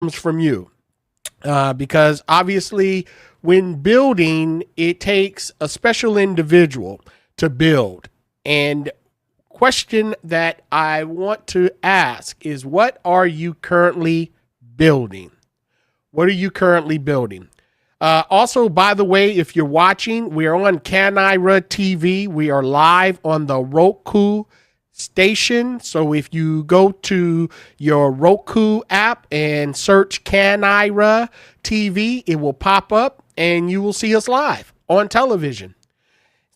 comes from you. Because obviously, when building, it takes a special individual to build. And question that I want to ask is, what are you currently building? What are you currently building? Also, by the way, if you're watching, we are on Canira TV. We are live on the Roku station. So if you go to your Roku app and search Canira TV, it will pop up and you will see us live on television.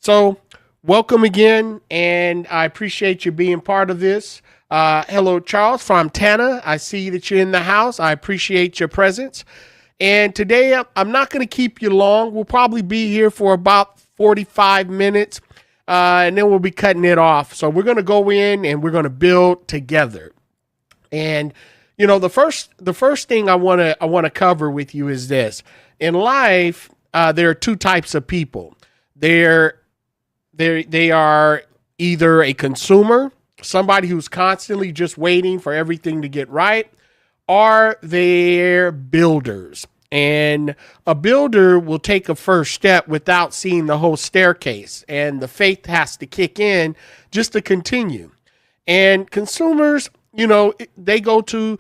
So welcome again, and I appreciate you being part of this. Hello, Charles from Tana. I see that you're in the house. I appreciate your presence. And today, I'm not going to keep you long. We'll probably be here for about 45 minutes, and then we'll be cutting it off. So we're going to go in and we're going to build together. And you know, the first thing I want to cover with you is this. In life, there are two types of people. They are either a consumer, somebody who's constantly just waiting for everything to get right, or they're builders. And a builder will take a first step without seeing the whole staircase, and the faith has to kick in just to continue. And consumers, you know, they go to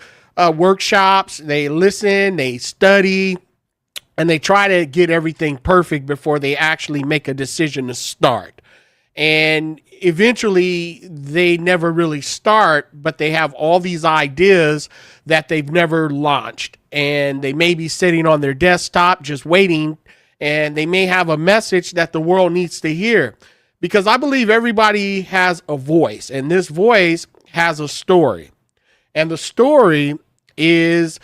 workshops, they listen, they study, and they try to get everything perfect before they actually make a decision to start. And eventually they never really start, but they have all these ideas that they've never launched. And they may be sitting on their desktop just waiting, and they may have a message that the world needs to hear. Because I believe everybody has a voice, and this voice has a story. And the story is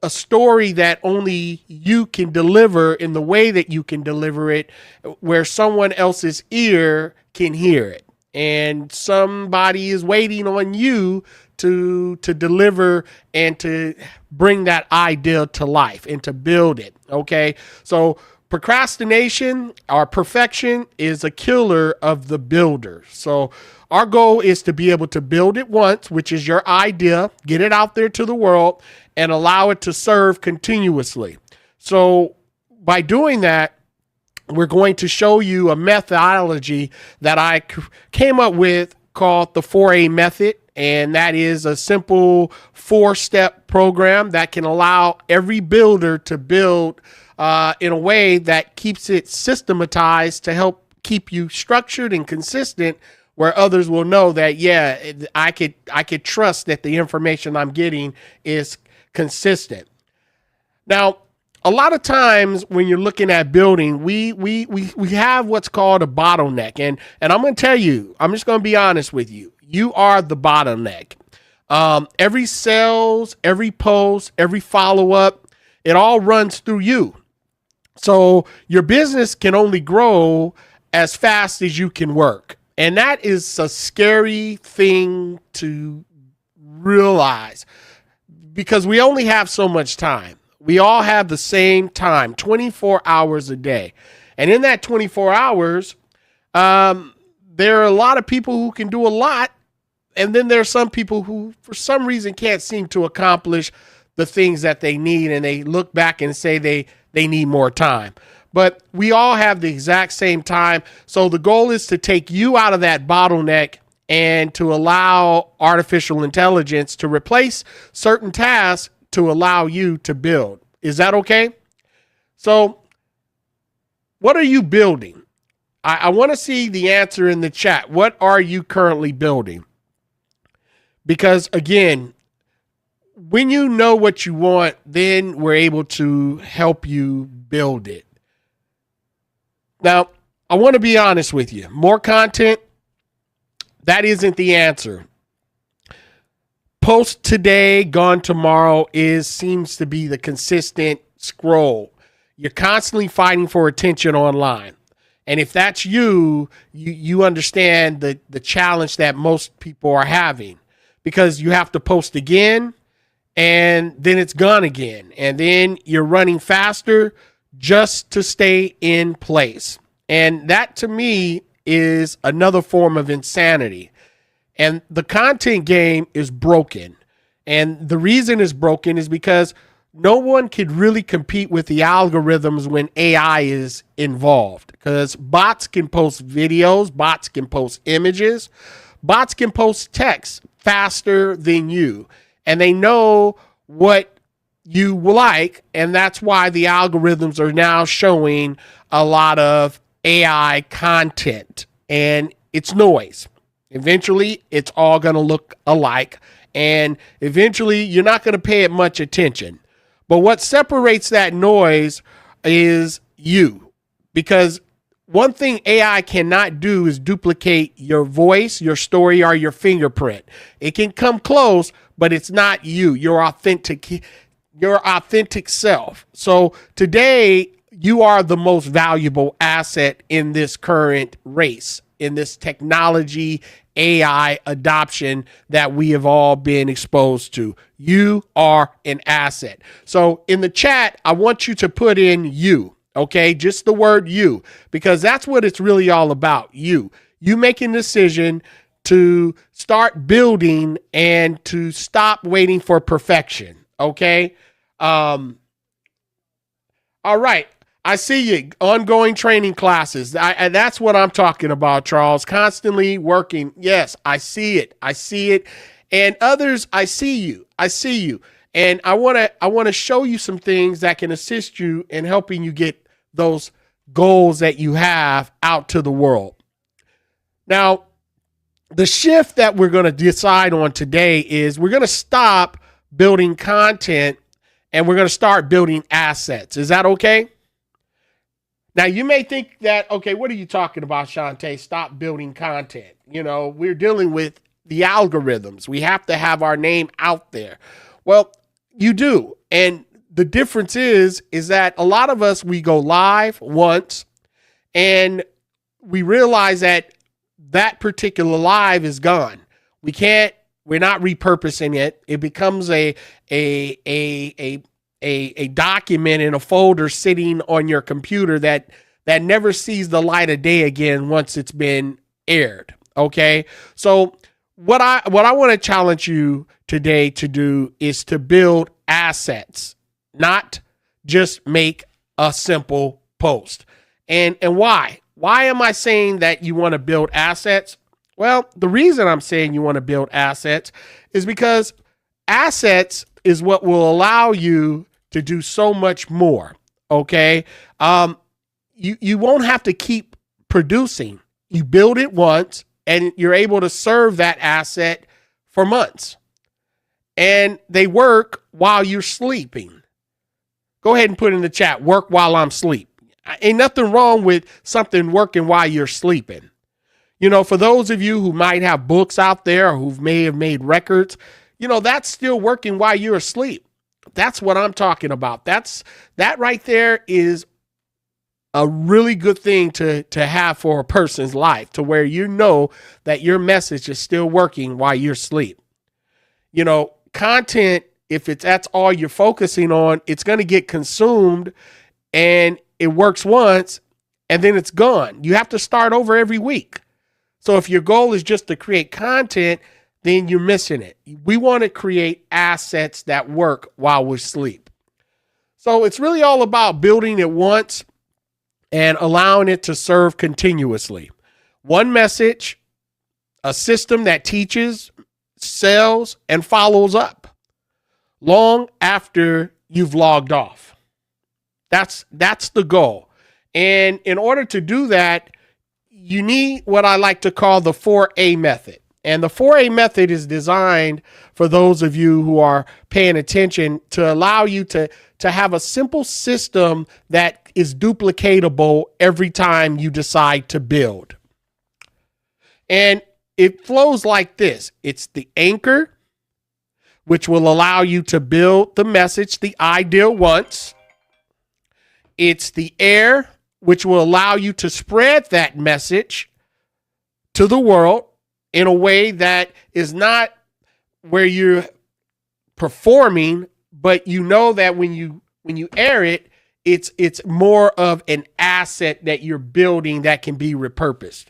a story that only you can deliver in the way that you can deliver it, where someone else's ear can hear it. And somebody is waiting on you to deliver and to bring that idea to life and to build it. Okay. So procrastination or perfection is a killer of the builder. So our goal is to be able to build it once, which is your idea, get it out there to the world, and allow it to serve continuously. So by doing that, we're going to show you a methodology that I came up with called the 4A method. And that is a simple 4-step program that can allow every builder to build in a way that keeps it systematized to help keep you structured and consistent, where others will know that, yeah, I could trust that the information I'm getting is consistent. Now, a lot of times when you're looking at building, we have what's called a bottleneck. And I'm going to tell you, I'm just going to be honest with you. You are the bottleneck. Every sales, every post, every follow-up, it all runs through you. So your business can only grow as fast as you can work. And that is a scary thing to realize, because we only have so much time. We all have the same time, 24 hours a day. And in that 24 hours, there are a lot of people who can do a lot. And then there are some people who, for some reason, can't seem to accomplish the things that they need. And they look back and say they need more time. But we all have the exact same time. So the goal is to take you out of that bottleneck and to allow artificial intelligence to replace certain tasks to allow you to build. Is that okay? So what are you building? I want to see the answer in the chat. What are you currently building? Because again, when you know what you want, then we're able to help you build it. Now, I want to be honest with you. More content, that isn't the answer. Post today, gone tomorrow seems to be the consistent scroll. You're constantly fighting for attention online. And if that's you understand the challenge that most people are having, because you have to post again and then it's gone again. And then you're running faster just to stay in place. And that to me is another form of insanity. And the content game is broken. And the reason it's broken is because no one could really compete with the algorithms when AI is involved, because bots can post videos, bots can post images, bots can post text faster than you, and they know what you like, and that's why the algorithms are now showing a lot of AI content, and it's noise. Eventually, it's all going to look alike, and eventually, you're not going to pay it much attention. But what separates that noise is you, because one thing AI cannot do is duplicate your voice, your story, or your fingerprint. It can come close, but it's not you, your authentic self. So today, you are the most valuable asset in this current race, in this technology AI adoption that we have all been exposed to. You are an asset. So in the chat, I want you to put in you, okay? Just the word you, because that's what it's really all about. You making a decision to start building and to stop waiting for perfection, okay? All right. I see you. Ongoing training classes. And that's what I'm talking about, Charles. Constantly working. Yes, I see it. I see it. And others, I see you. I see you. And I want to show you some things that can assist you in helping you get those goals that you have out to the world. Now, the shift that we're going to decide on today is we're going to stop building content and we're going to start building assets. Is that okay? Now, you may think that, okay, what are you talking about, Shantae? Stop building content. You know, we're dealing with the algorithms. We have to have our name out there. Well, you do. And the difference is that a lot of us, we go live once and we realize that particular live is gone. We're not repurposing it. It becomes a document in a folder sitting on your computer that never sees the light of day again once it's been aired. Okay. So what I want to challenge you today to do is to build assets, not just make a simple post. And why? Why am I saying that you want to build assets? Well, the reason I'm saying you want to build assets is because assets is what will allow you to do so much more. Okay. You won't have to keep producing. You build it once and you're able to serve that asset for months. And they work while you're sleeping. Go ahead and put in the chat, work while I'm asleep. Ain't nothing wrong with something working while you're sleeping. You know, for those of you who might have books out there or who may have made records, you know, that's still working while you're asleep. That's what I'm talking about. That right there is a really good thing to have for a person's life, to where you know that your message is still working while you're asleep. You know, content, if that's all you're focusing on, it's going to get consumed and it works once and then it's gone. You have to start over every week. So if your goal is just to create content, then you're missing it. We want to create assets that work while we sleep. So it's really all about building it once and allowing it to serve continuously. One message, a system that teaches, sells, and follows up long after you've logged off. That's the goal. And in order to do that, you need what I like to call the 4A method. And the 4A method is designed for those of you who are paying attention to allow you to have a simple system that is duplicatable every time you decide to build. And it flows like this. It's the anchor, which will allow you to build the message, the ideal once. It's the air, which will allow you to spread that message to the world in a way that is not where you're performing, but you know that when you air it, it's more of an asset that you're building that can be repurposed.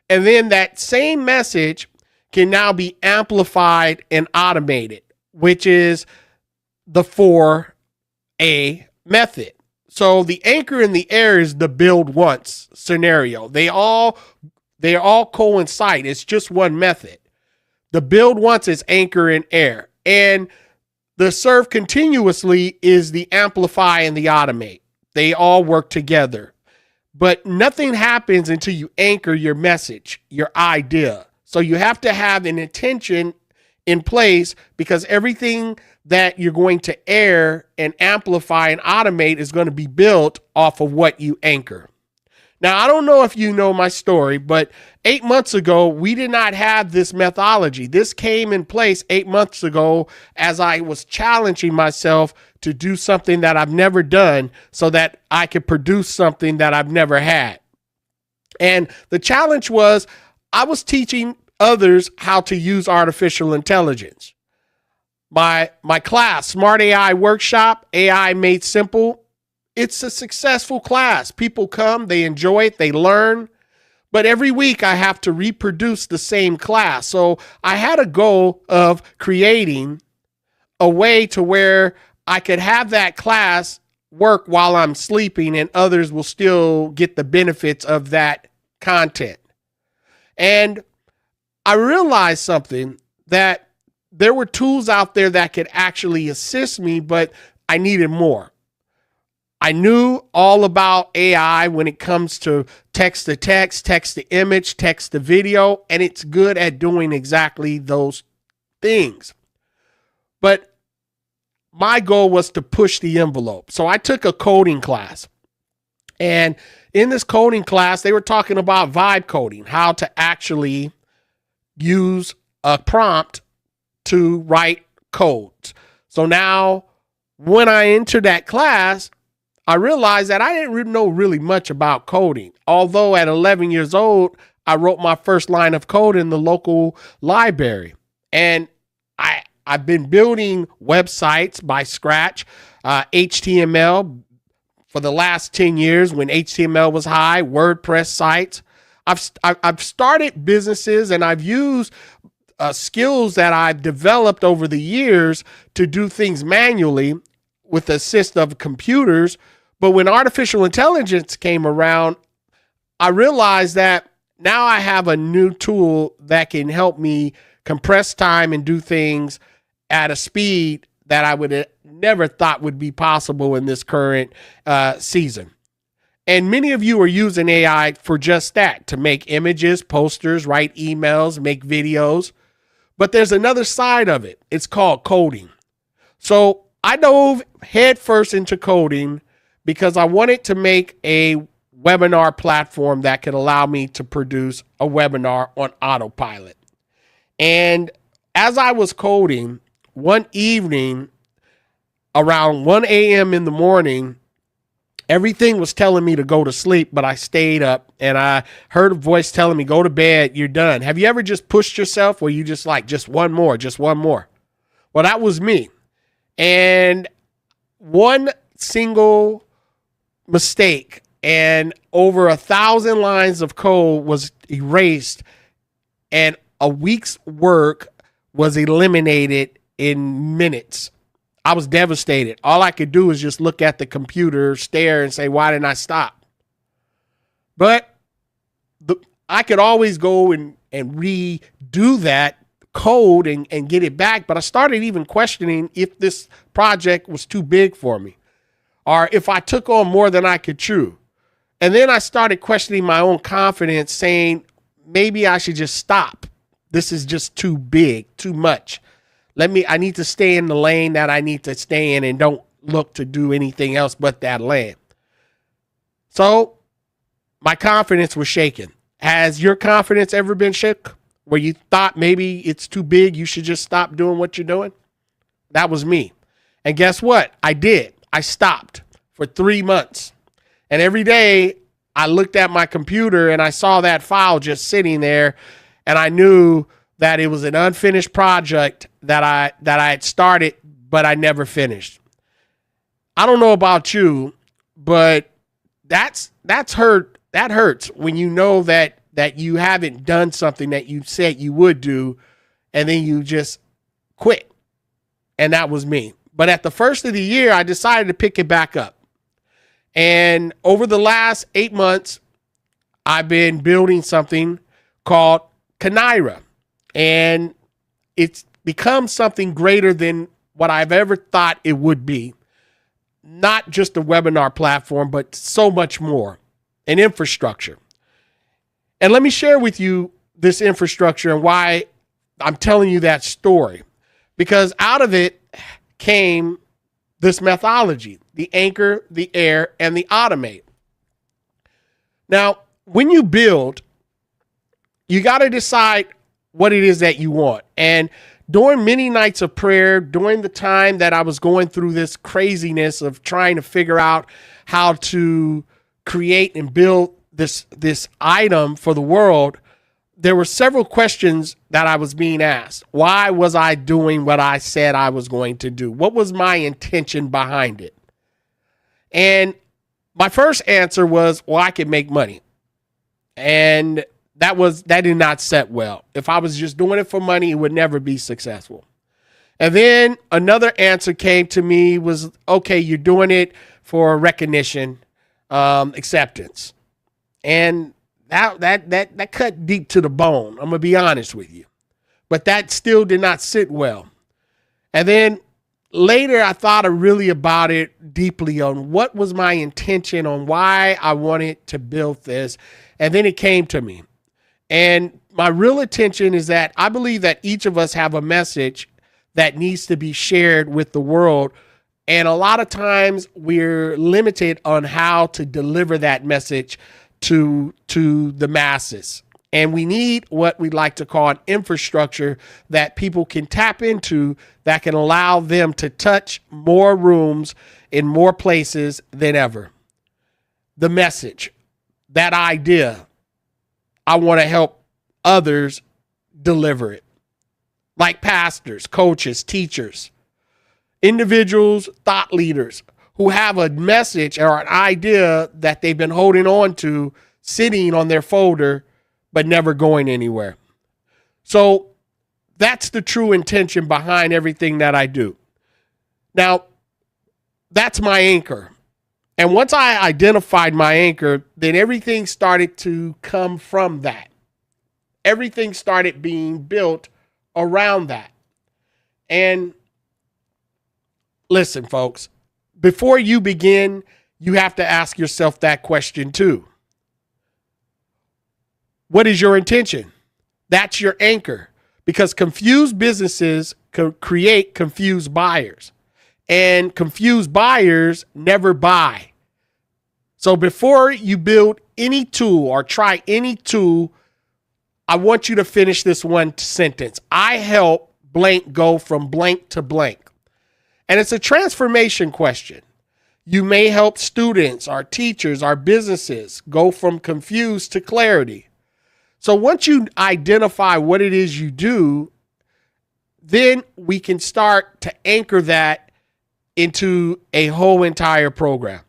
And then that same message can now be amplified and automated, which is the 4 a method. So the anchor in the air is the build once scenario. They all coincide. It's just one method. The build once is anchor in air. And the serve continuously is the amplify and the automate. They all work together. But nothing happens until you anchor your message, your idea. So you have to have an intention in place, because everything that you're going to air and amplify and automate is going to be built off of what you anchor. Now, I don't know if you know my story, but 8 months ago, we did not have this methodology. This came in place 8 months ago as I was challenging myself to do something that I've never done so that I could produce something that I've never had. And the challenge was I was teaching others how to use artificial intelligence. My class, Smart AI Workshop, AI Made Simple, it's a successful class. People come, they enjoy it, they learn. But every week I have to reproduce the same class. So I had a goal of creating a way to where I could have that class work while I'm sleeping and others will still get the benefits of that content. And I realized something, that there were tools out there that could actually assist me, but I needed more. I knew all about AI when it comes to text to text, text to image, text to video, and it's good at doing exactly those things. But my goal was to push the envelope. So I took a coding class. And in this coding class, they were talking about vibe coding, how to actually use a prompt to write codes. So now when I entered that class, I realized that I didn't know really much about coding. Although at 11 years old, I wrote my first line of code in the local library. And I've been building websites by scratch, HTML for the last 10 years when HTML was high, WordPress sites. I've started businesses, and I've used skills that I've developed over the years to do things manually with the assist of computers. But when artificial intelligence came around, I realized that now I have a new tool that can help me compress time and do things at a speed that I would have never thought would be possible in this current season. And many of you are using AI for just that, to make images, posters, write emails, make videos. But there's another side of it. It's called coding. So I dove headfirst into coding because I wanted to make a webinar platform that could allow me to produce a webinar on autopilot. And as I was coding, one evening around 1 a.m. in the morning, everything was telling me to go to sleep, but I stayed up and I heard a voice telling me, go to bed, you're done. Have you ever just pushed yourself where you just like, just one more? Well, that was me. And one single mistake and over 1,000 lines of code was erased, and a week's work was eliminated in minutes. I was devastated. All I could do was just look at the computer, stare, and say, why didn't I stop? But I could always go and redo that code and get it back. But I started even questioning if this project was too big for me, or if I took on more than I could chew. And then I started questioning my own confidence, saying, maybe I should just stop. This is just too big, too much. I need to stay in the lane that I need to stay in and don't look to do anything else but that lane. So my confidence was shaken. Has your confidence ever been shook where you thought maybe it's too big, you should just stop doing what you're doing? That was me. And guess what? I did. I stopped for 3 months. And every day I looked at my computer and I saw that file just sitting there, and I knew that it was an unfinished project that I had started, but I never finished. I don't know about you, but that's hurt. That hurts when you know that you haven't done something that you said you would do, and then you just quit. And that was me. But at the first of the year, I decided to pick it back up. And over the last 8 months, I've been building something called Kanaira. And it's become something greater than what I've ever thought it would be. Not just a webinar platform, but so much more, an infrastructure. And let me share with you this infrastructure and why I'm telling you that story. Because out of it came this methodology, the anchor, the air, and the automate. Now, when you build, you got to decide what it is that you want. And during many nights of prayer, during the time that I was going through this craziness of trying to figure out how to create and build this item for the world, there were several questions that I was being asked. Why was I doing what I said I was going to do? What was my intention behind it? And my first answer was, well, I could make money. And that did not set well. If I was just doing it for money, it would never be successful. And then another answer came to me was, okay, you're doing it for recognition, acceptance. And that cut deep to the bone. I'm going to be honest with you. But that still did not sit well. And then later I thought really about it deeply on what was my intention, on why I wanted to build this. And then it came to me. And my real intention is that I believe that each of us have a message that needs to be shared with the world. And a lot of times we're limited on how to deliver that message to the masses. And we need what we like to call an infrastructure that people can tap into that can allow them to touch more rooms in more places than ever. The message, that idea, I want to help others deliver it. Like pastors, coaches, teachers, individuals, thought leaders who have a message or an idea that they've been holding on to, sitting on their folder, but never going anywhere. So that's the true intention behind everything that I do. Now, that's my anchor. And once I identified my anchor, then everything started to come from that. Everything started being built around that. And listen, folks, before you begin, you have to ask yourself that question too. What is your intention? That's your anchor, because confused businesses create confused buyers, and confused buyers never buy. So before you build any tool or try any tool, I want you to finish this one sentence. I help blank go from blank to blank. And it's a transformation question. You may help students, our teachers, our businesses go from confused to clarity. So once you identify what it is you do, then we can start to anchor that into a whole entire program.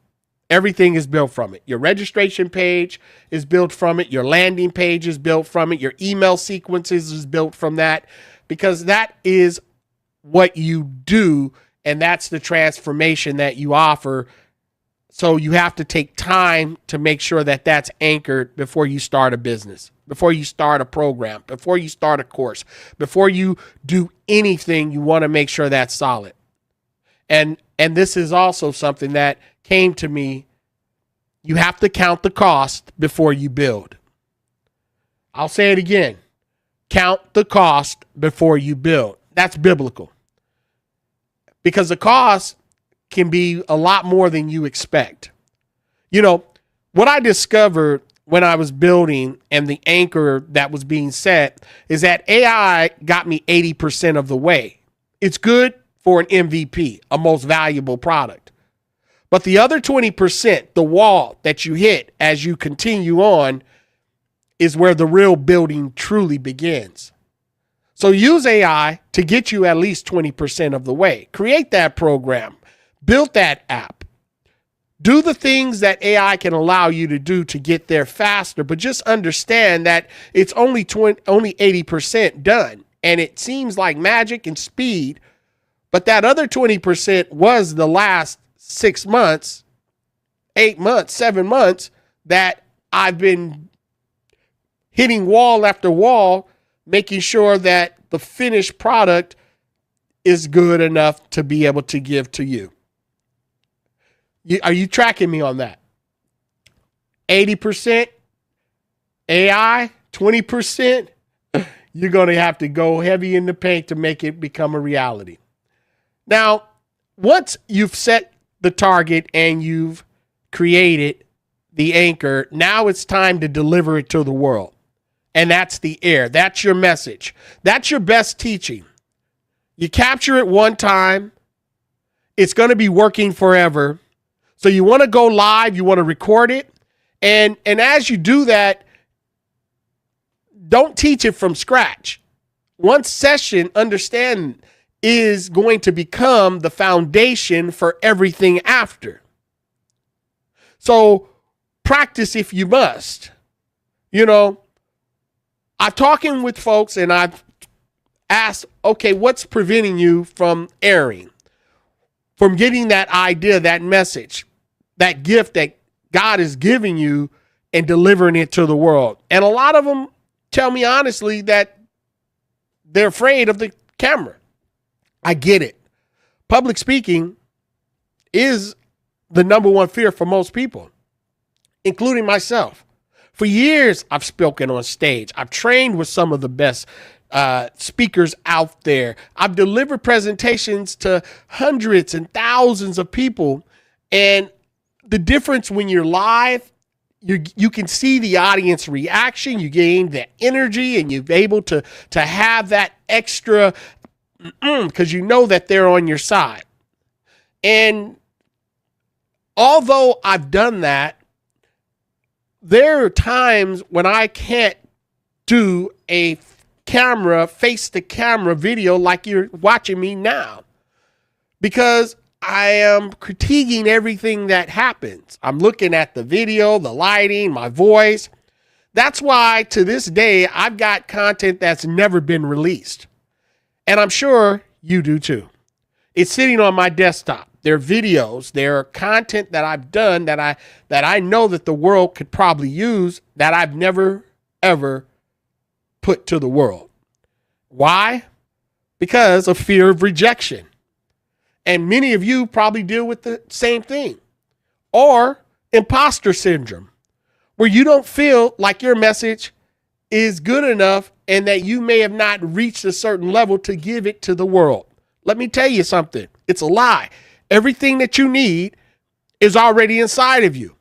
Everything is built from it. Your registration page is built from it. Your landing page is built from it. Your email sequences is built from that, because that is what you do, and that's the transformation that you offer. So you have to take time to make sure that that's anchored before you start a business, before you start a program, before you start a course, before you do anything. You want to make sure that's solid. And this is also something that came to me. You have to count the cost before you build. I'll say it again. Count the cost before you build. That's biblical. Because the cost can be a lot more than you expect. You know, what I discovered when I was building and the anchor that was being set is that AI got me 80% of the way. It's good for an MVP, a most valuable product. But the other 20%, the wall that you hit as you continue on, is where the real building truly begins. So use AI to get you at least 20% of the way. Create that program. Build that app. Do the things that AI can allow you to do to get there faster, but just understand that it's only 80% done. And it seems like magic and speed, But that other 20% was the last 6 months, 8 months, 7 months that I've been hitting wall after wall, making sure that the finished product is good enough to be able to give to you. Are you tracking me on that? 80% AI, 20%, you're going to have to go heavy in the paint to make it become a reality. Now, once you've set the target and you've created the anchor, now it's time to deliver it to the world. And that's the air. That's your message. That's your best teaching. You capture it one time, it's going to be working forever. So you want to go live, you want to record it. And as you do that, don't teach it from scratch. One session, understand, is going to become the foundation for everything after. So practice if you must. You know, I'm talking with folks and I've asked, okay, what's preventing you from airing, from getting that idea, that message, that gift that God is giving you and delivering it to the world? And a lot of them tell me honestly that they're afraid of the camera. I get it. Public speaking is the number one fear for most people, including myself. For years, I've spoken on stage. I've trained with some of the best speakers out there. I've delivered presentations to hundreds and thousands of people. And the difference when you're live, you can see the audience reaction, you gain the energy, and you're able to have that extra because you know that they're on your side. And although I've done that, there are times when I can't do a face-to-camera video like you're watching me now, because I am critiquing everything that happens. I'm looking at the video, the lighting, my voice. That's why to this day, I've got content that's never been released. And I'm sure you do too. It's sitting on my desktop. There are videos, there are content that I've done that I know that the world could probably use that I've never, ever put to the world. Why? Because of fear of rejection. And many of you probably deal with the same thing. Or imposter syndrome, where you don't feel like your message is good enough and that you may have not reached a certain level to give it to the world. Let me tell you something. It's a lie. Everything that you need is already inside of you.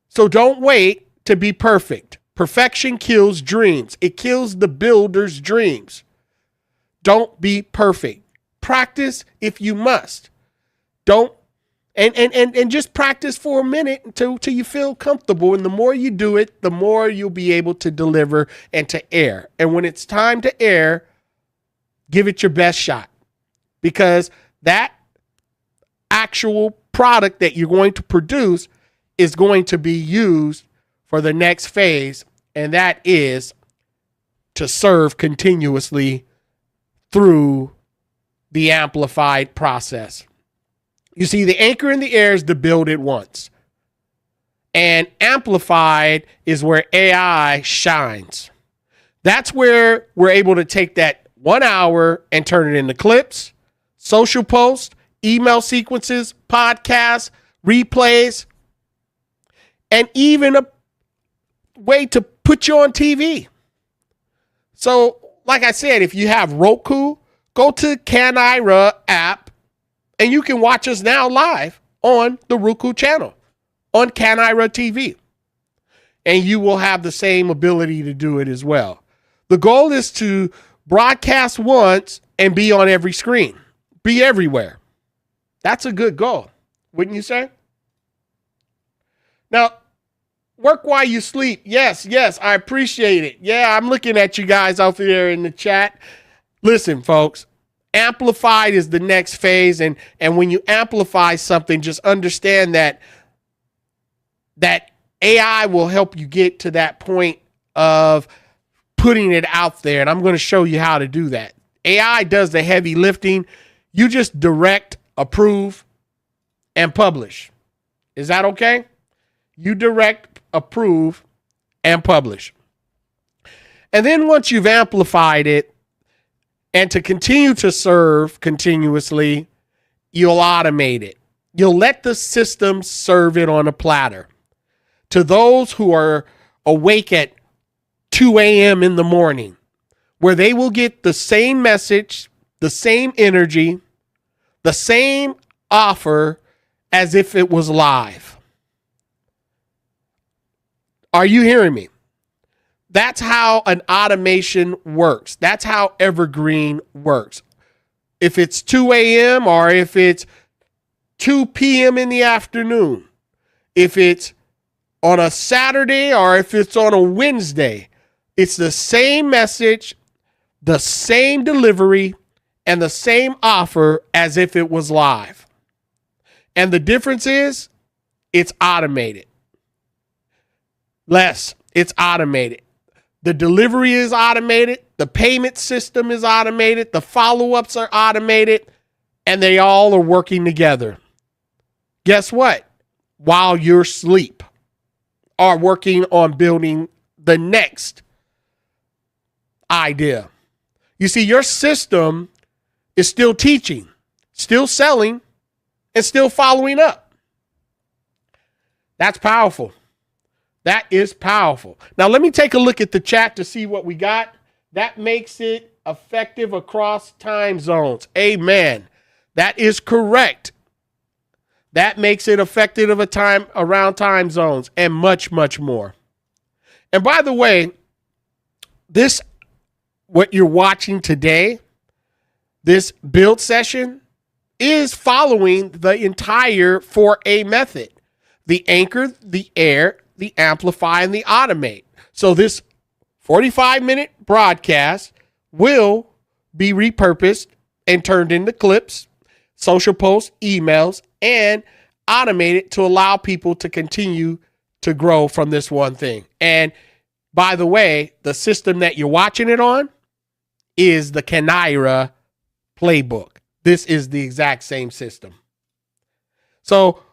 So don't wait to be perfect. Perfection kills dreams. It kills the builder's dreams. Don't be perfect. Practice if you must. Don't and just practice for a minute until you feel comfortable. And the more you do it, the more you'll be able to deliver and to air. And when it's time to air, give it your best shot, because that actual product that you're going to produce is going to be used for the next phase, and that is to serve continuously through the amplified process. You see, the anchor in the air is to build it once, and amplified is where AI shines. That's where we're able to take that 1 hour and turn it into clips, social posts, email sequences, podcasts, replays, and even a way to put you on TV. So, like I said, if you have Roku, go to Kanira app and you can watch us now live on the Roku channel on Kanira TV. And you will have the same ability to do it as well. The goal is to broadcast once and be on every screen, be everywhere. That's a good goal, wouldn't you say? Now, work while you sleep. Yes, I appreciate it. Yeah, I'm looking at you guys out there in the chat. Listen, folks, amplified is the next phase. And when you amplify something, just understand that AI will help you get to that point of putting it out there. And I'm going to show you how to do that. AI does the heavy lifting. You just direct, approve, and publish. Is that okay? You direct, approve, and publish. And then once you've amplified it, and to continue to serve continuously, you'll automate it. You'll let the system serve it on a platter. To those who are awake at 2 a.m. in the morning, where they will get the same message, the same energy, the same offer as if it was live. Are you hearing me? That's how an automation works. That's how Evergreen works. If it's 2 a.m. or if it's 2 p.m. in the afternoon, if it's on a Saturday or if it's on a Wednesday, it's the same message, the same delivery, and the same offer as if it was live. And the difference is it's automated. It's automated. The delivery is automated. The payment system is automated. The follow-ups are automated. And they all are working together. Guess what? While you're asleep, are working on building the next idea. You see, your system is still teaching, still selling, and still following up. That's powerful. That is powerful. Now, let me take a look at the chat to see what we got. That makes it effective across time zones. Amen. That is correct. That makes it effective around time zones and much, much more. And by the way, what you're watching today, this build session is following the entire 4A method. The anchor, the air, the amplify, and the automate. So this 45-minute broadcast will be repurposed and turned into clips, social posts, emails, and automated to allow people to continue to grow from this one thing. And by the way, the system that you're watching it on is the Kanaira playbook. This is the exact same system. So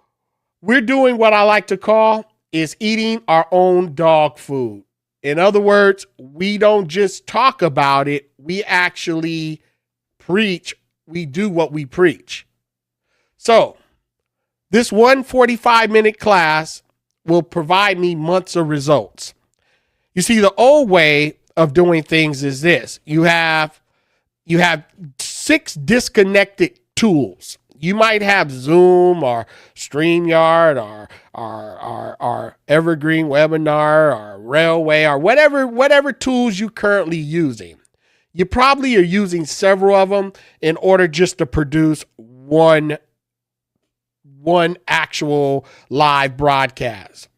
we're doing what I like to call is eating our own dog food. In other words, we don't just talk about it. We actually preach. We do what we preach. So this 145-minute class will provide me months of results. You see, the old way of doing things is this. You have 6 disconnected tools. You might have Zoom or StreamYard or Evergreen Webinar or Railway or whatever tools you currently using. You probably are using several of them in order just to produce one actual live broadcast.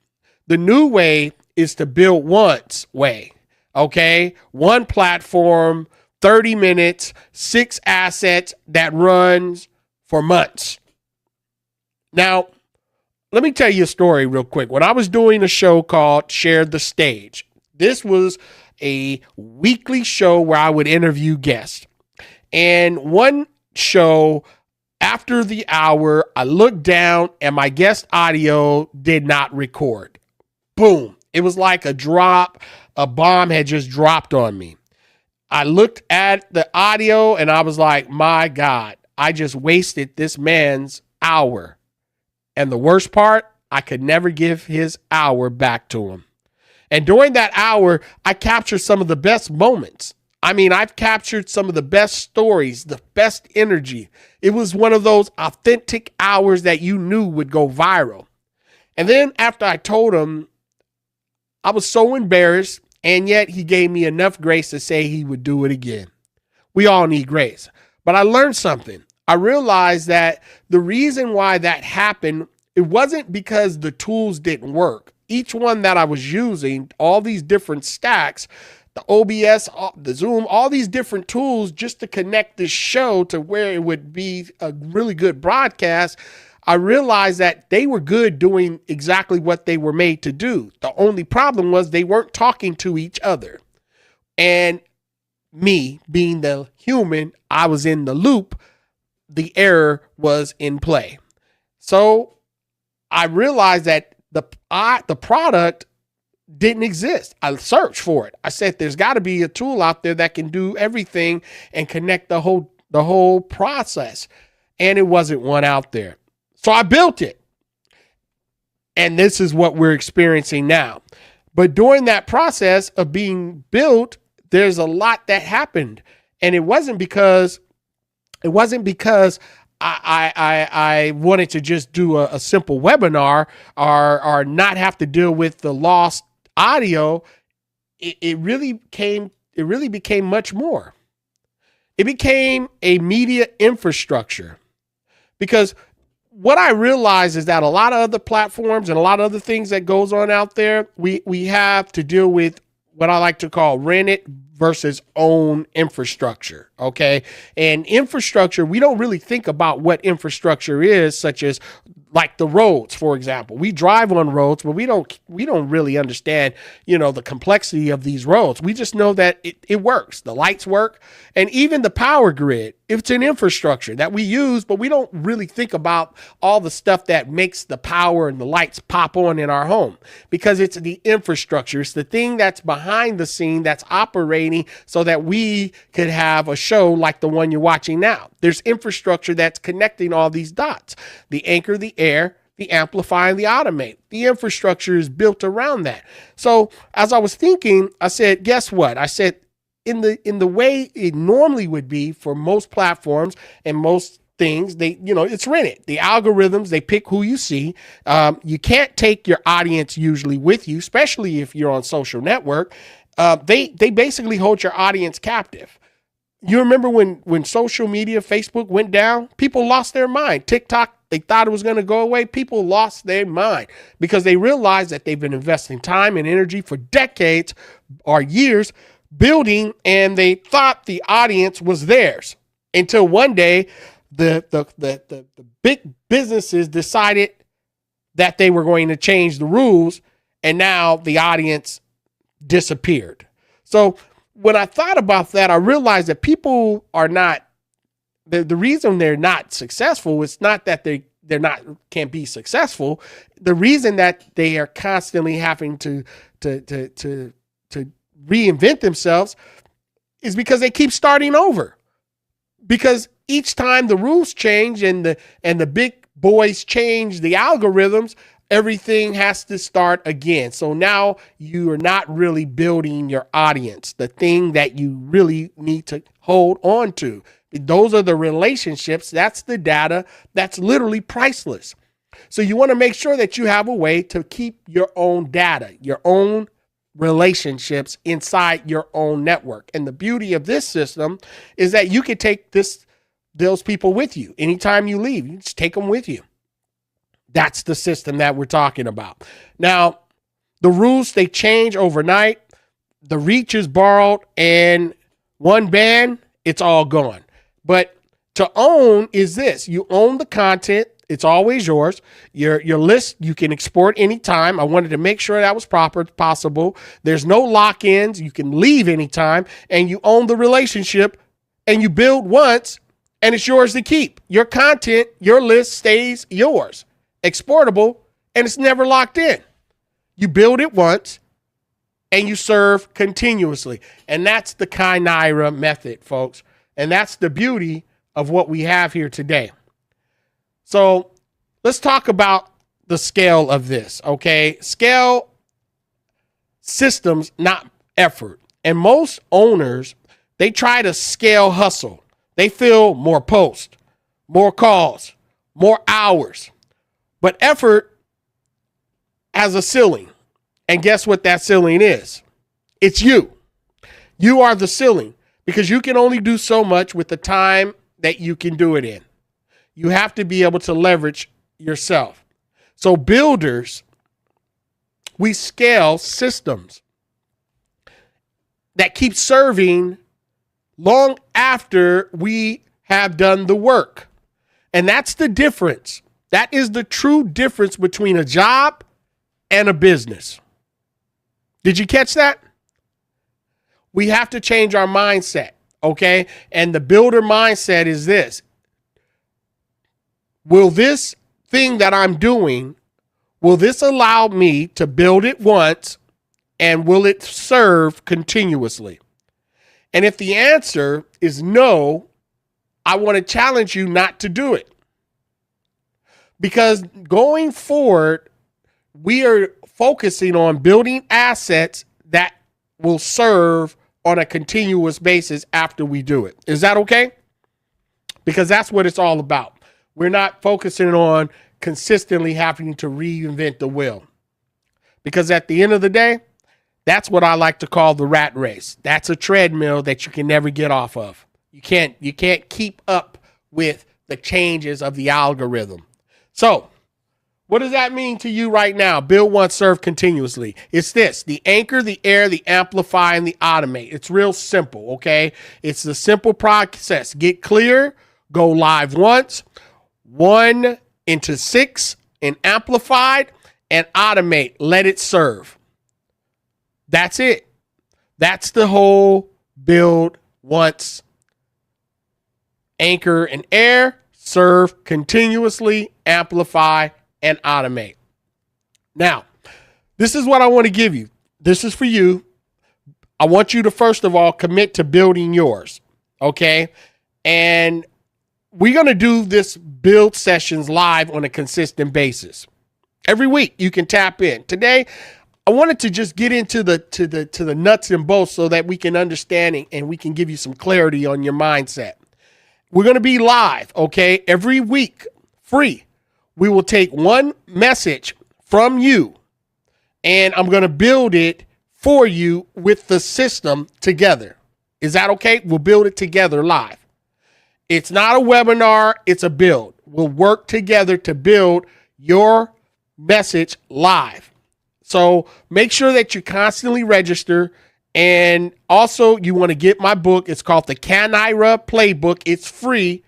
The new way is to build once way, okay? One platform, 30 minutes, 6 assets that runs for months. Now, let me tell you a story real quick. When I was doing a show called Share the Stage, this was a weekly show where I would interview guests. And one show, after the hour, I looked down and my guest audio did not record. Boom. It was like a bomb had just dropped on me. I looked at the audio and I was like, my God, I just wasted this man's hour. And the worst part, I could never give his hour back to him. And during that hour, I captured some of the best moments. I mean, I've captured some of the best stories, the best energy. It was one of those authentic hours that you knew would go viral. And then after I told him, I was so embarrassed, and yet he gave me enough grace to say he would do it again. We all need grace. But I learned something. I realized that the reason why that happened, it wasn't because the tools didn't work. Each one that I was using, all these different stacks, the OBS, the Zoom, all these different tools just to connect this show to where it would be a really good broadcast, I realized that they were good doing exactly what they were made to do. The only problem was they weren't talking to each other. And me being the human, I was in the loop. the error was in play. So I realized that the product didn't exist. I searched for it. I said, there's got to be a tool out there that can do everything and connect the whole process. And it wasn't one out there. So I built it. And this is what we're experiencing now. But during that process of being built, there's a lot that happened. And it wasn't because I wanted to just do a simple webinar or not have to deal with the lost audio. It really became much more. It became a media infrastructure, because what I realize is that a lot of other platforms and a lot of other things that goes on out there, we have to deal with what I like to call rented versus own infrastructure. Okay. And infrastructure, we don't really think about what infrastructure is, such as like the roads, for example. We drive on roads, but we don't really understand, the complexity of these roads. We just know that it works. The lights work. And even the power grid, it's an infrastructure that we use, but we don't really think about all the stuff that makes the power and the lights pop on in our home, because it's the infrastructure. It's the thing that's behind the scene that's operating so that we could have a show like the one you're watching now. There's infrastructure that's connecting all these dots: the anchor, the air, the amplify, and the automate. The infrastructure is built around that. So as I was thinking, I said, guess what? I said, in the way it normally would be for most platforms and most things, it's rented. The algorithms, they pick who you see. You can't take your audience usually with you, especially if you're on social network. They basically hold your audience captive. You remember when social media, Facebook went down, people lost their mind. TikTok, they thought it was going to go away. People lost their mind because they realized that they've been investing time and energy for decades or years building, and they thought the audience was theirs, until one day the big businesses decided that they were going to change the rules, and now the audience disappeared. So when I thought about that, I realized that people are not, the reason they're not successful, it's not that can't be successful. The reason that they are constantly having to reinvent themselves is because they keep starting over. Because each time the rules change and the big boys change the algorithms, everything has to start again. So now you are not really building your audience, the thing that you really need to hold on to. Those are the relationships. That's the data. That's literally priceless. So you want to make sure that you have a way to keep your own data, your own relationships inside your own network. And the beauty of this system is that you can take those people with you. Anytime you leave, you just take them with you. That's the system that we're talking about. Now, the rules, they change overnight. The reach is borrowed, and one ban, it's all gone. But to own is this: you own the content. It's always yours. Your list, you can export anytime. I wanted to make sure that was possible. There's no lock-ins. You can leave anytime, and you own the relationship, and you build once, and it's yours to keep. Your content, your list stays yours. Exportable, and it's never locked in. You build it once, and you serve continuously. And that's the Kynaira method, folks. And that's the beauty of what we have here today. So let's talk about the scale of this, okay? Scale systems, not effort. And most owners, they try to scale hustle. They feel more posts, more calls, more hours. But effort has a ceiling. And guess what that ceiling is? It's you. You are the ceiling, because you can only do so much with the time that you can do it in. You have to be able to leverage yourself. So builders, we scale systems that keep serving long after we have done the work. And that's the difference. That is the true difference between a job and a business. Did you catch that? We have to change our mindset, okay? And the builder mindset is this: will this thing that I'm doing, will this allow me to build it once, and will it serve continuously? And if the answer is no, I want to challenge you not to do it. Because going forward, we are focusing on building assets that will serve on a continuous basis after we do it. Is that okay? Because that's what it's all about. We're not focusing on consistently having to reinvent the wheel. Because at the end of the day, that's what I like to call the rat race. That's a treadmill that you can never get off of. You can't keep up with the changes of the algorithm. So, what does that mean to you right now? Build once, serve continuously. It's this: the anchor, the air, the amplify, and the automate. It's real simple, okay? It's the simple process. Get clear, go live once, 1 into 6 and amplified, and automate. Let it serve. That's it. That's the whole build once, anchor and air, serve continuously, amplify, and automate. Now, this is what I want to give you. This is for you. I want you to, first of all, commit to building yours, okay? And we're going to do this build sessions live on a consistent basis. Every week you can tap in. Today, I wanted to just get into the nuts and bolts so that we can understand and we can give you some clarity on your mindset. We're going to be live, okay? Every week, free. We will take one message from you and I'm going to build it for you with the system together. Is that okay? We'll build it together live. It's not a webinar, it's a build. We'll work together to build your message live. So make sure that you constantly register. And also, you want to get my book. It's called the Canira Playbook. It's free.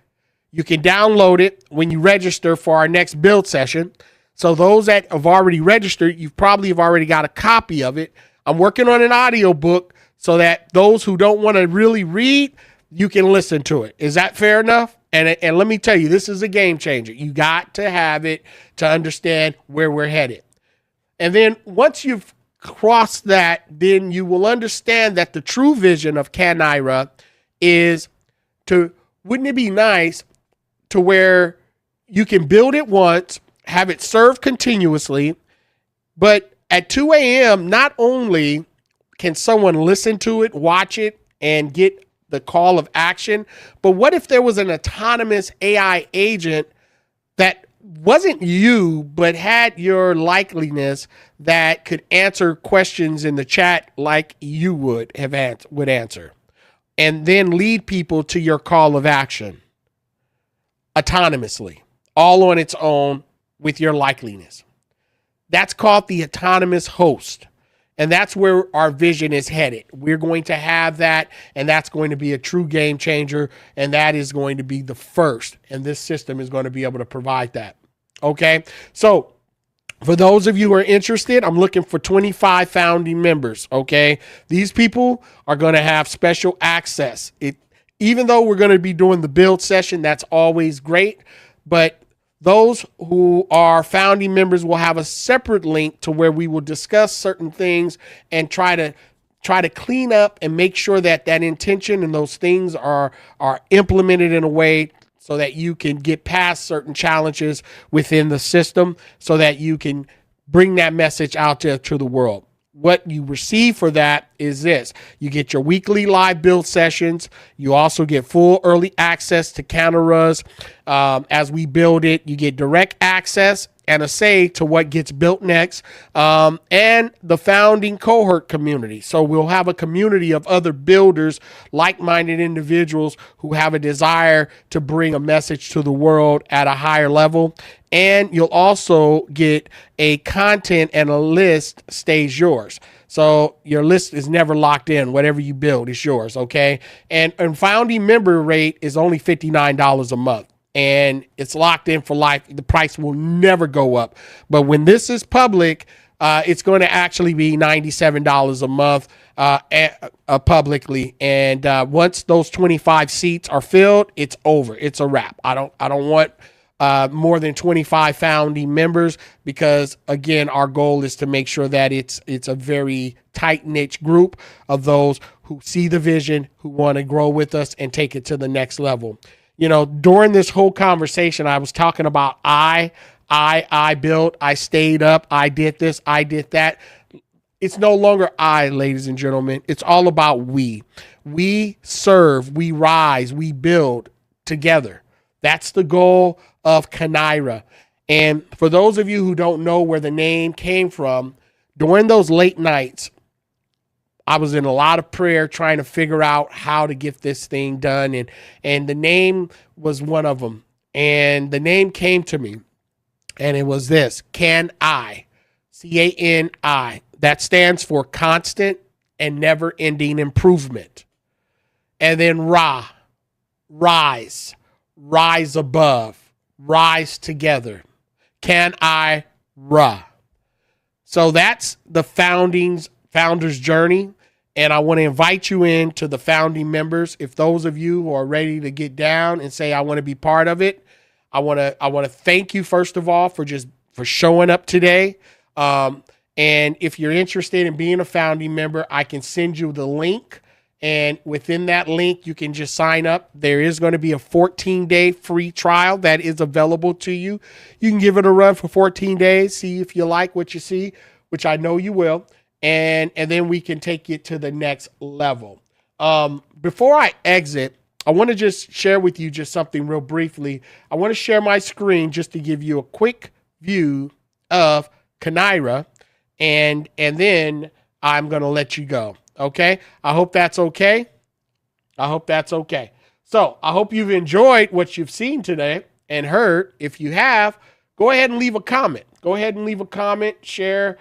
You can download it when you register for our next build session. So those that have already registered, you probably have already got a copy of it. I'm working on an audio book so that those who don't want to really read, you can listen to it. Is that fair enough? And let me tell you, this is a game changer. You got to have it to understand where we're headed. And then once you've crossed that, then you will understand that the true vision of Canira is to, wouldn't it be nice to where you can build it once, have it serve continuously, but at 2 a.m., not only can someone listen to it, watch it, and get the call of action, but what if there was an autonomous AI agent that wasn't you, but had your likeliness that could answer questions in the chat like you would answer, and then lead people to your call of action autonomously, all on its own with your likeliness. That's called the autonomous host. And that's where our vision is headed. We're going to have that, and that's going to be a true game changer, and that is going to be the first, and this system is going to be able to provide that. Okay, so for those of you who are interested, I'm looking for 25 founding members, okay? These people are going to have special access. Even though we're going to be doing the build session, that's always great, but those who are founding members will have a separate link to where we will discuss certain things and try to clean up and make sure that that intention and those things are implemented in a way so that you can get past certain challenges within the system so that you can bring that message out to the world. What you receive for that is this. You get your weekly live build sessions. You also get full early access to Canira's as we build it. You get direct access and a say to what gets built next, and the founding cohort community. So we'll have a community of other builders, like-minded individuals who have a desire to bring a message to the world at a higher level. And you'll also get a content and a list stays yours. So your list is never locked in. Whatever you build is yours, okay? And founding member rate is only $59 a month. And it's locked in for life. The price will never go up. But when this is public, it's going to actually be $97 a month publicly. And once those 25 seats are filled, it's over. It's a wrap. I don't want more than 25 founding members, because again, our goal is to make sure that it's a very tight knit group of those who see the vision, who want to grow with us and take it to the next level. You know, during this whole conversation, I was talking about I built, I stayed up, I did this, I did that. It's no longer I, ladies and gentlemen. It's all about we. We serve, we rise, we build together. That's the goal of Kanaira. And for those of you who don't know where the name came from, during those late nights, I was in a lot of prayer trying to figure out how to get this thing done. And the name was one of them. And the name came to me. And it was this: Can I? CANI. That stands for constant and never ending improvement. And then Ra, rise, rise above, rise together. Can I? Ra. So that's the founder's journey. And I want to invite you in to the founding members. If those of you who are ready to get down and say, I want to be part of it, I want to thank you, first of all, for showing up today. And if you're interested in being a founding member, I can send you the link. And within that link, you can just sign up. There is going to be a 14-day free trial that is available to you. You can give it a run for 14 days, see if you like what you see, which I know you will. And then we can take it to the next level. Before I exit, I want to just share with you just something real briefly. I want to share my screen just to give you a quick view of Kanaira, and then I'm going to let you go. Okay? I hope that's okay. I hope that's okay. So I hope you've enjoyed what you've seen today and heard. If you have, go ahead and leave a comment. Go ahead and leave a comment, share.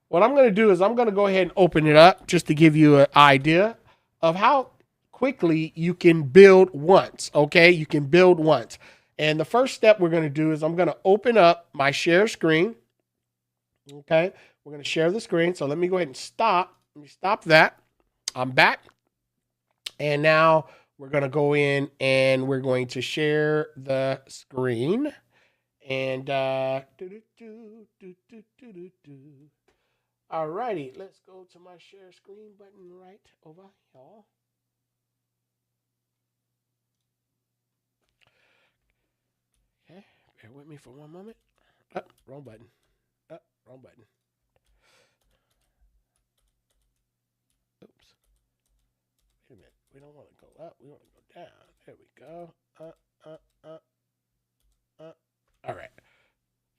What I'm going to do is I'm going to go ahead and open it up just to give you an idea of how quickly you can build once. Okay? You can build once. And the first step we're going to do is I'm going to open up my share screen. Okay? We're going to share the screen. So let me go ahead and stop. Let me stop that. I'm back. And now we're going to go in and we're going to share the screen. And all righty, let's go to my share screen button right over here. Okay, bear with me for one moment. Wrong button. Wrong button. Oops. Wait a minute. We don't want to go up. We want to go down. There we go. All right.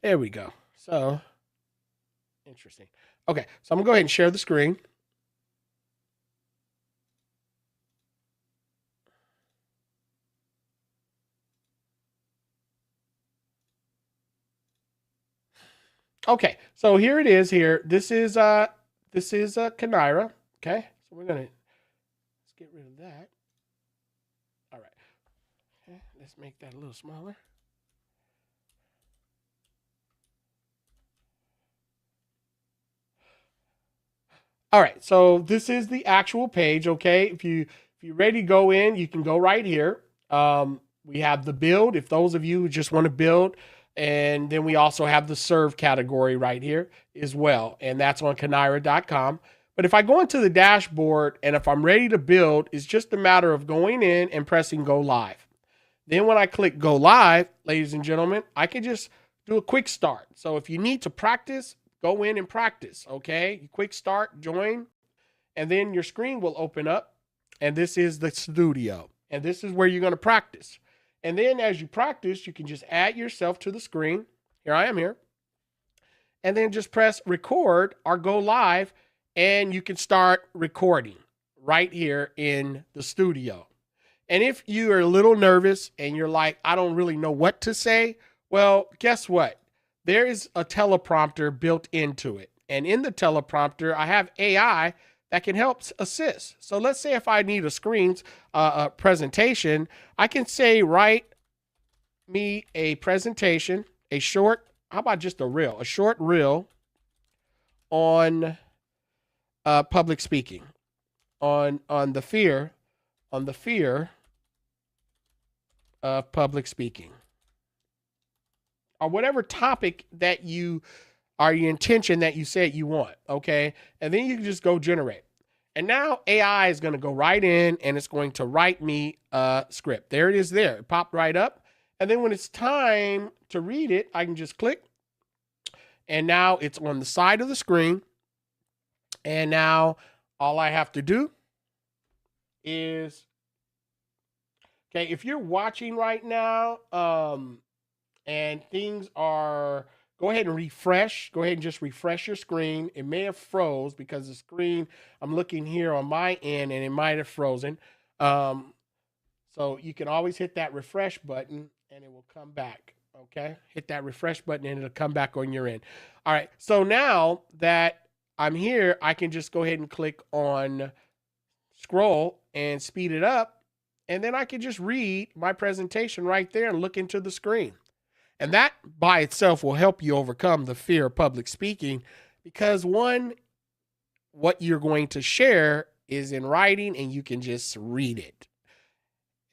There we go. So, interesting. Okay, so I'm going to go ahead and share the screen. Okay, so here it is here. This is Kanaira. Okay, so we're going to get rid of that. All right. Okay, let's make that a little smaller. All right, so this is the actual page. Okay, if you're ready to go in, you can go right here. We have the build. If those of you who just want to build, and then we also have the serve category right here as well, and that's on Kanaira.com. But if I go into the dashboard and if I'm ready to build, it's just a matter of going in and pressing go live. Then when I click go live, ladies and gentlemen, I can just do a quick start. So if you need to practice, go in and practice, okay? Quick start, join, and then your screen will open up, and this is the studio, and this is where you're going to practice. And then as you practice, you can just add yourself to the screen. Here I am here. And then just press record or go live, and you can start recording right here in the studio. And if you are a little nervous and you're like, I don't really know what to say, well, guess what? There is a teleprompter built into it. And in the teleprompter, I have AI that can help assist. So let's say if I need a presentation, I can say, write me a presentation, a short, how about just a short reel on public speaking, on the fear of public speaking. or whatever topic that you are your intention that you said you want. Okay. And then you can just go generate. And now AI is going to go right in and it's going to write me a script. There it is there. It popped right up. And then when it's time to read it, I can just click. And now it's on the side of the screen. And now all I have to do is, okay, if you're watching right now, and things are, go ahead and refresh. Go ahead and just refresh your screen. It may have froze because the screen, I'm looking here on my end and it might have frozen. So you can always hit that refresh button and it will come back. Okay. Hit that refresh button and it'll come back on your end. All right. So now that I'm here, I can just go ahead and click on scroll and speed it up. And then I can just read my presentation right there and look into the screen. And that by itself will help you overcome the fear of public speaking because one, what you're going to share is in writing and you can just read it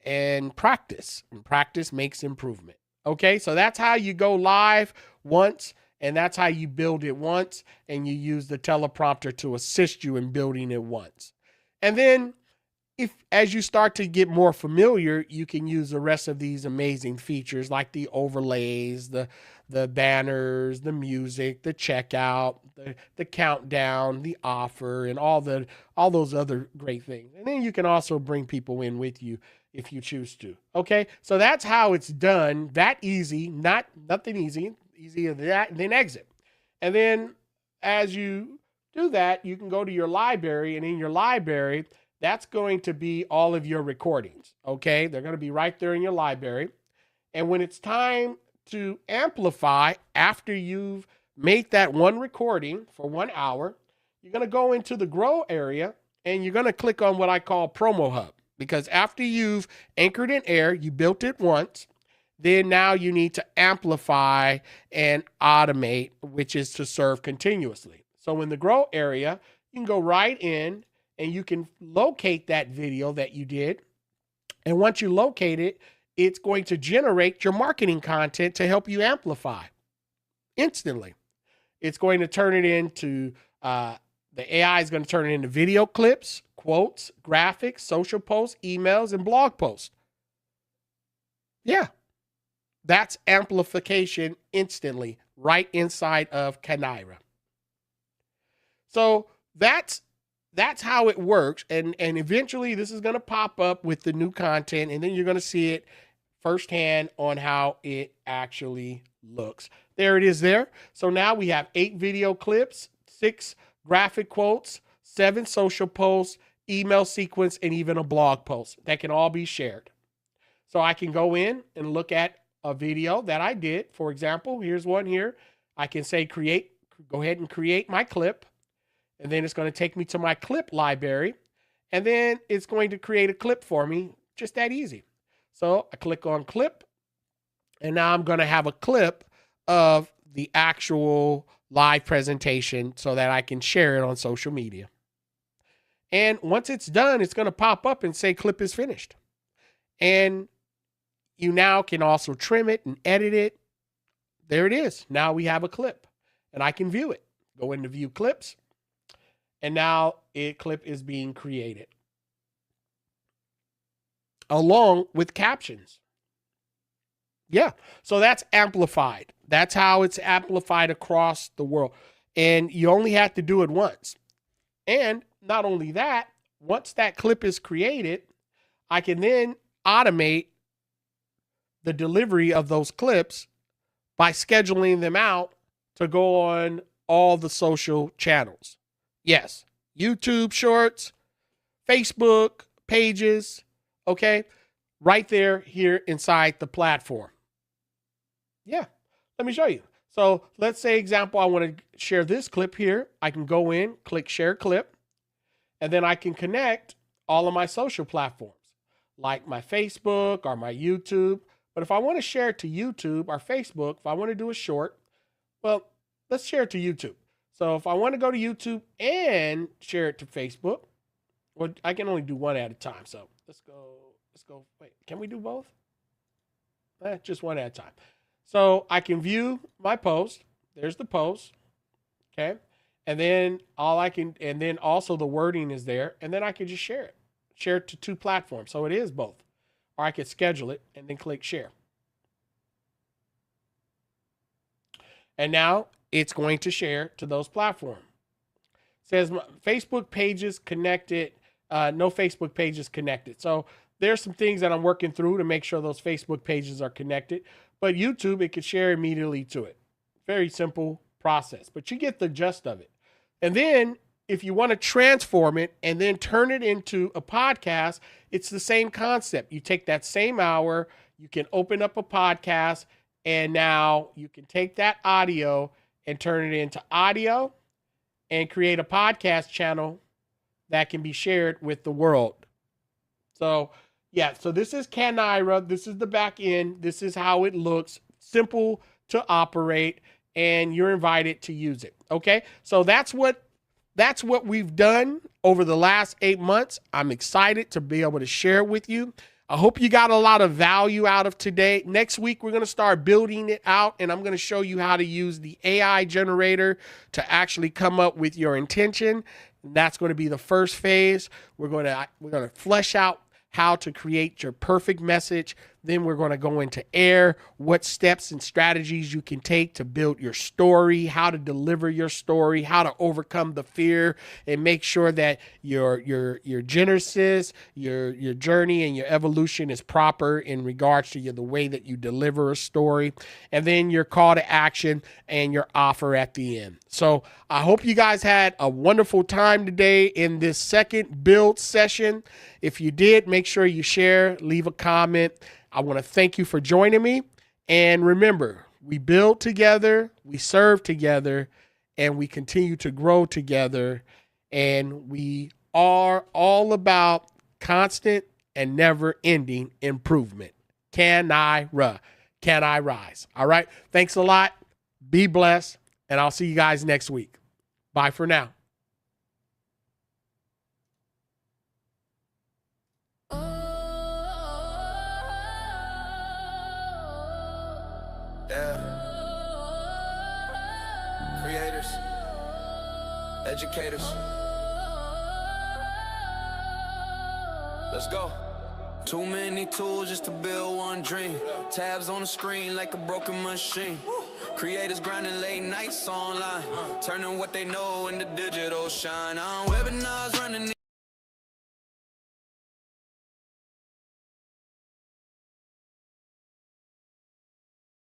and practice. And practice makes improvement. Okay, so that's how you go live once and that's how you build it once and you use the teleprompter to assist you in building it once. And then if as you start to get more familiar, you can use the rest of these amazing features like the overlays, the banners, the music, the checkout, the countdown, the offer, and all those other great things. And then you can also bring people in with you if you choose to. Okay, so that's how it's done. That easy, nothing easier than that, and then exit. And then as you do that, you can go to your library, and in your library, that's going to be all of your recordings, okay? They're going to be right there in your library. And when it's time to amplify after you've made that one recording for 1 hour, you're going to go into the grow area and you're going to click on what I call Promo Hub. Because after you've anchored in air, you built it once, then now you need to amplify and automate, which is to serve continuously. So in the grow area, you can go right in and you can locate that video that you did. And once you locate it, it's going to generate your marketing content to help you amplify instantly. It's going to turn it into, the AI is going to turn it into video clips, quotes, graphics, social posts, emails, and blog posts. Yeah, that's amplification instantly right inside of Kanaira. So that's how it works. And eventually this is going to pop up with the new content and then you're going to see it firsthand on how it actually looks. There it is there. So now we have 8 video clips, 6 graphic quotes, 7 social posts, email sequence, and even a blog post that can all be shared. So I can go in and look at a video that I did. For example, here's one here. I can say go ahead and create my clip. And then it's going to take me to my clip library. And then it's going to create a clip for me, just that easy. So I click on clip. And now I'm going to have a clip of the actual live presentation so that I can share it on social media. And once it's done, it's going to pop up and say clip is finished. And you now can also trim it and edit it. There it is. Now we have a clip and I can view it. Go into view clips. And now a clip is being created along with captions. Yeah. So that's amplified. That's how it's amplified across the world. And you only have to do it once. And not only that, once that clip is created, I can then automate the delivery of those clips by scheduling them out to go on all the social channels. Yes, YouTube Shorts, Facebook pages, okay, right there here inside the platform. Yeah, let me show you. So let's say, example, I want to share this clip here. I can go in, click share clip, and then I can connect all of my social platforms like my Facebook or my YouTube. But if I want to share it to YouTube or Facebook, if I want to do a short, well, let's share it to YouTube. So if I want to go to YouTube and share it to Facebook, well, I can only do one at a time. So let's go, wait, can we do both? Just one at a time. So I can view my post. There's the post. Okay. And then and then also the wording is there. And then I can just share it to 2 platforms. So it is both. Or I could schedule it and then click share. And now it's going to share to those platforms. It says Facebook pages connected, no Facebook pages connected. So there's some things that I'm working through to make sure those Facebook pages are connected. But YouTube, it could share immediately to it. Very simple process, but you get the gist of it. And then if you want to transform it and then turn it into a podcast, it's the same concept. You take that same hour, you can open up a podcast, and now you can take that audio and turn it into audio and create a podcast channel that can be shared with the world. So, yeah, so this is Kanira. This is the back end. This is how it looks. Simple to operate, and you're invited to use it. Okay? So that's what we've done over the last 8 months. I'm excited to be able to share it with you. I hope you got a lot of value out of today. Next week, we're going to start building it out, and I'm going to show you how to use the AI generator to actually come up with your intention. That's going to be the first phase. We're going to flesh out how to create your perfect message. Then we're going to go into air, what steps and strategies you can take to build your story, how to deliver your story, how to overcome the fear, and make sure that your genesis, your journey, and your evolution is proper in regards to the way that you deliver a story, and then your call to action and your offer at the end. So I hope you guys had a wonderful time today in this second build session. If you did, make sure you share, leave a comment. I want to thank you for joining me. And remember, we build together, we serve together, and we continue to grow together. And we are all about constant and never-ending improvement. Can I rise? All right. Thanks a lot. Be blessed. And I'll see you guys next week. Bye for now. Creators, educators. Let's go. Too many tools just to build one dream. Tabs on the screen like a broken machine. Creators grinding late nights online, turning what they know into digital shine. On webinars running